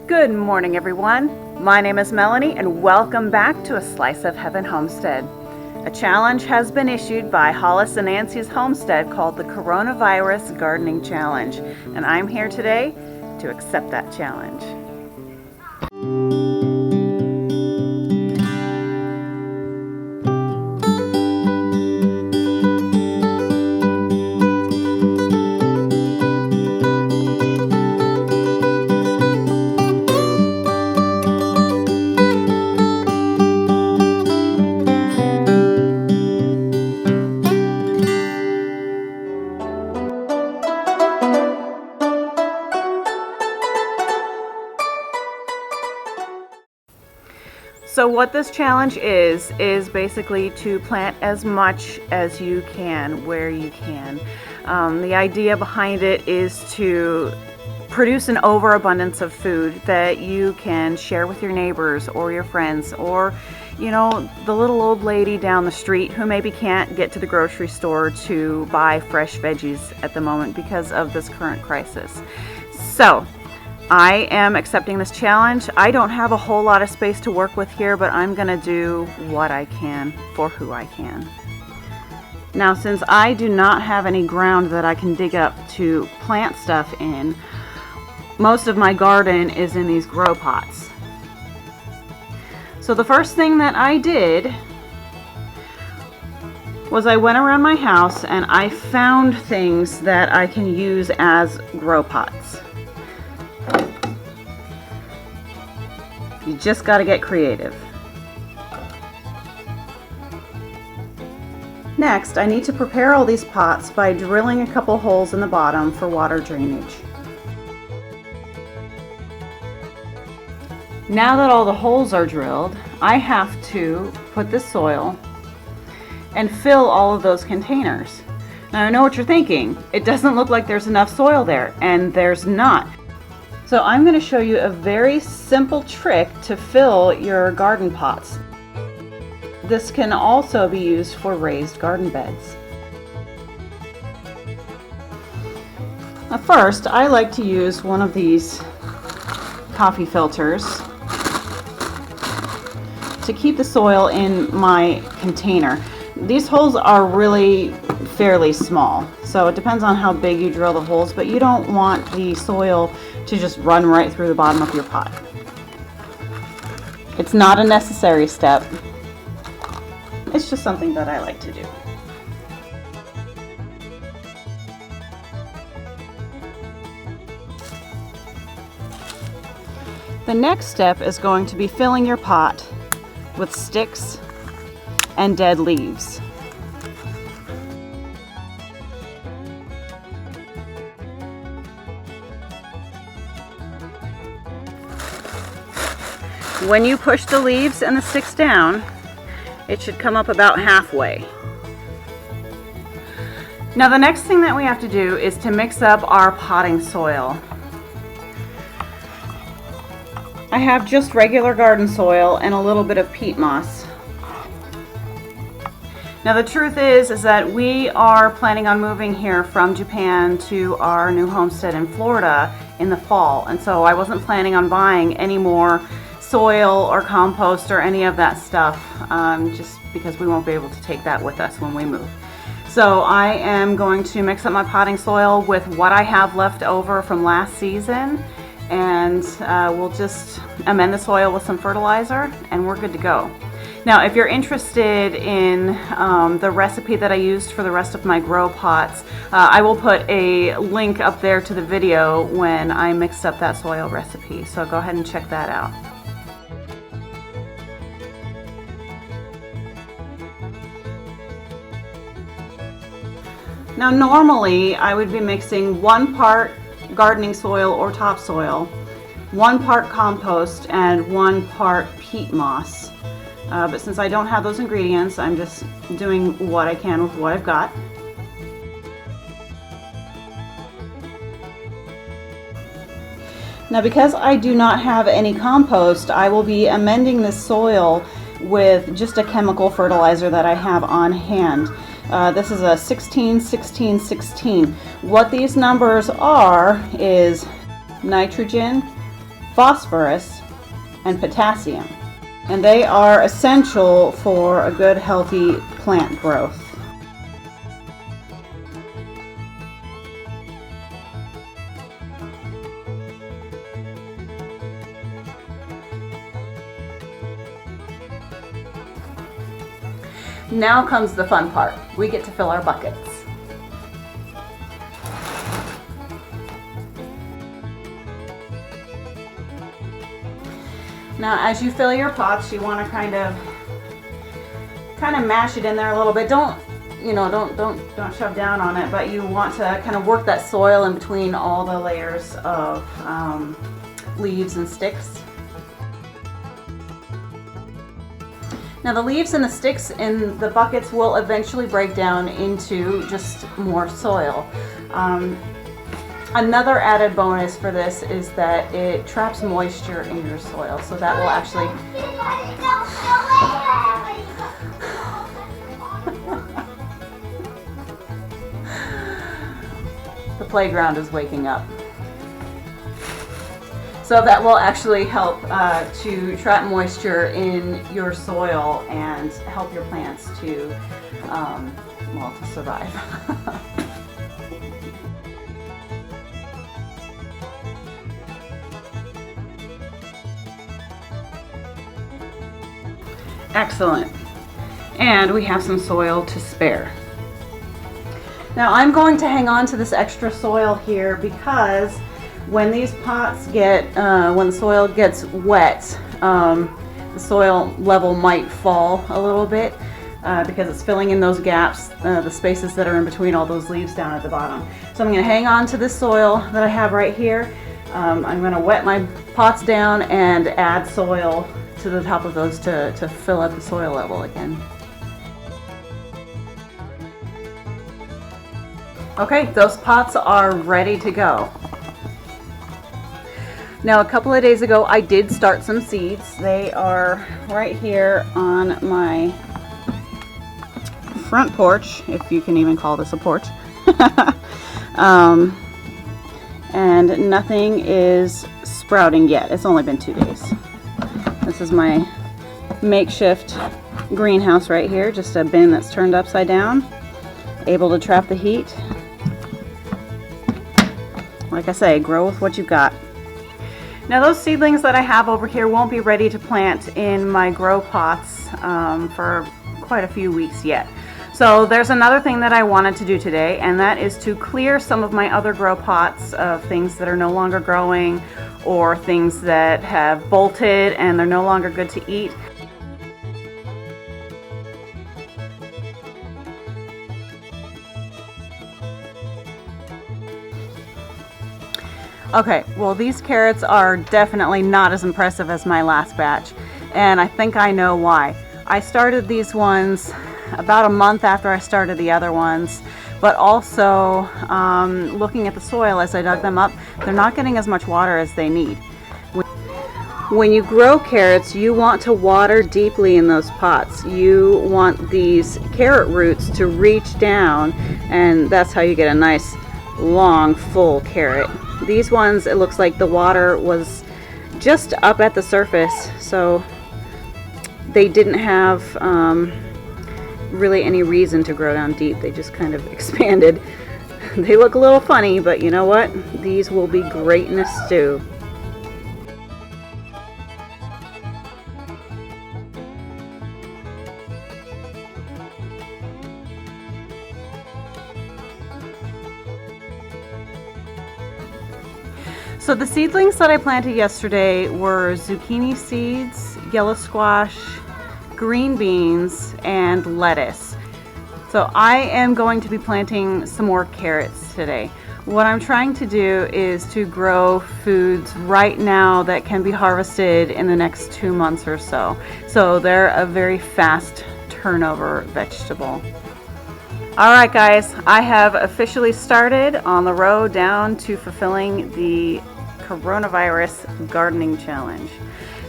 Good morning, everyone. My name is Melanie, and welcome back to A Slice of Heaven Homestead. A challenge has been issued by Hollis and Nancy's Homestead called the Coronavirus Gardening Challenge, and I'm here today to accept that challenge. So what this challenge is basically to plant as much as you can, where you can. The idea behind it is to produce an overabundance of food that you can share with your neighbors or your friends, or the little old lady down the street who maybe can't get to the grocery store to buy fresh veggies at the moment because of this current crisis. So I am accepting this challenge. I don't have a whole lot of space to work with here, but I'm gonna do what I can for who I can. Now, since I do not have any ground that I can dig up to plant stuff in, most of my garden is in these grow pots. So the first thing that I did was I went around my house and I found things that I can use as grow pots. You just got to get creative. Next, I need to prepare all these pots by drilling a couple holes in the bottom for water drainage. Now that all the holes are drilled, I have to put the soil and fill all of those containers. Now I know what you're thinking. It doesn't look like there's enough soil there, and there's not. So I'm going to show you a very simple trick to fill your garden pots. This can also be used for raised garden beds. Now first, I like to use one of these coffee filters to keep the soil in my container. These holes are really fairly small, so it depends on how big you drill the holes, but you don't want the soil to just run right through the bottom of your pot. It's not a necessary step. It's just something that I like to do. The next step is going to be filling your pot with sticks and dead leaves. When you push the leaves and the sticks down, it should come up about halfway. Now the next thing that we have to do is to mix up our potting soil. I have just regular garden soil and a little bit of peat moss. Now the truth is that we are planning on moving here from Japan to our new homestead in Florida in the fall, and so I wasn't planning on buying any more soil or compost or any of that stuff, just because we won't be able to take that with us when we move. So I am going to mix up my potting soil with what I have left over from last season, and we'll just amend the soil with some fertilizer and we're good to go. Now if you're interested in the recipe that I used for the rest of my grow pots, I will put a link up there to the video when I mixed up that soil recipe, so go ahead and check that out. Now normally I would be mixing 1 part gardening soil or topsoil, 1 part compost, and 1 part peat moss. But since I don't have those ingredients, I'm just doing what I can with what I've got. Now because I do not have any compost, I will be amending this soil with just a chemical fertilizer that I have on hand. This is a 16, 16, 16. What these numbers are is nitrogen, phosphorus, and potassium. And they are essential for a good, healthy plant growth. Now comes the fun part. We get to fill our buckets. Now, as you fill your pots, you want to kind of mash it in there a little bit. Don't shove down on it, but you want to kind of work that soil in between all the layers of leaves and sticks. Now the leaves and the sticks in the buckets will eventually break down into just more soil. Another added bonus for this is that it traps moisture in your soil, so that will actually the playground is waking up. So that will actually help to trap moisture in your soil and help your plants to, to survive. Excellent. And we have some soil to spare. Now I'm going to hang on to this extra soil here because when these pots get, when the soil gets wet, the soil level might fall a little bit because it's filling in those gaps, the spaces that are in between all those leaves down at the bottom. So I'm going to hang on to this soil that I have right here. I'm going to wet my pots down and add soil to the top of those to fill up the soil level again. Okay, those pots are ready to go. Now a couple of days ago I did start some seeds. They are right here on my front porch, if you can even call this a porch. And nothing is sprouting yet. It's only been 2 days. This is my makeshift greenhouse right here, just a bin that's turned upside down, able to trap the heat. Like I say, grow with what you've got. Now those seedlings that I have over here won't be ready to plant in my grow pots for quite a few weeks yet. So there's another thing that I wanted to do today, and that is to clear some of my other grow pots of things that are no longer growing or things that have bolted and they're no longer good to eat. Okay, well these carrots are definitely not as impressive as my last batch, and I think I know why. I started these ones about a month after I started the other ones, but also looking at the soil as I dug them up, they're not getting as much water as they need. When you grow carrots, you want to water deeply in those pots. You want these carrot roots to reach down, and that's how you get a nice long full carrot. These ones, it looks like the water was just up at the surface, so they didn't have really any reason to grow down deep. They just kind of expanded. They look a little funny, but you know what? These will be great in a stew. So the seedlings that I planted yesterday were zucchini seeds, yellow squash, green beans, and lettuce. So I am going to be planting some more carrots today. What I'm trying to do is to grow foods right now that can be harvested in the next 2 months or so. So they're a very fast turnover vegetable. Alright guys, I have officially started on the road down to fulfilling the coronavirus gardening challenge.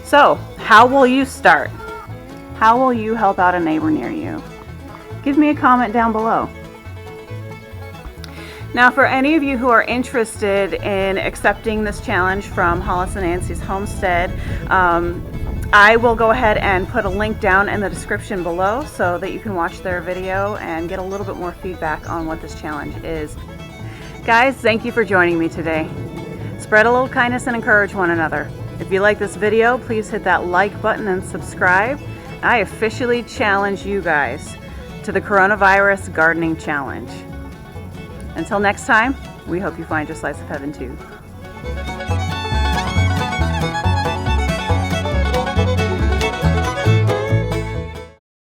So, how will you start? How will you help out a neighbor near you? Give me a comment down below. Now, for any of you who are interested in accepting this challenge from Hollis and Nancy's Homestead, I will go ahead and put a link down in the description below so that you can watch their video and get a little bit more feedback on what this challenge is. Guys, thank you for joining me today. Spread a little kindness and encourage one another. If you like this video, please hit that like button and subscribe. I officially challenge you guys to the Coronavirus Gardening Challenge. Until next time, we hope you find your slice of heaven too.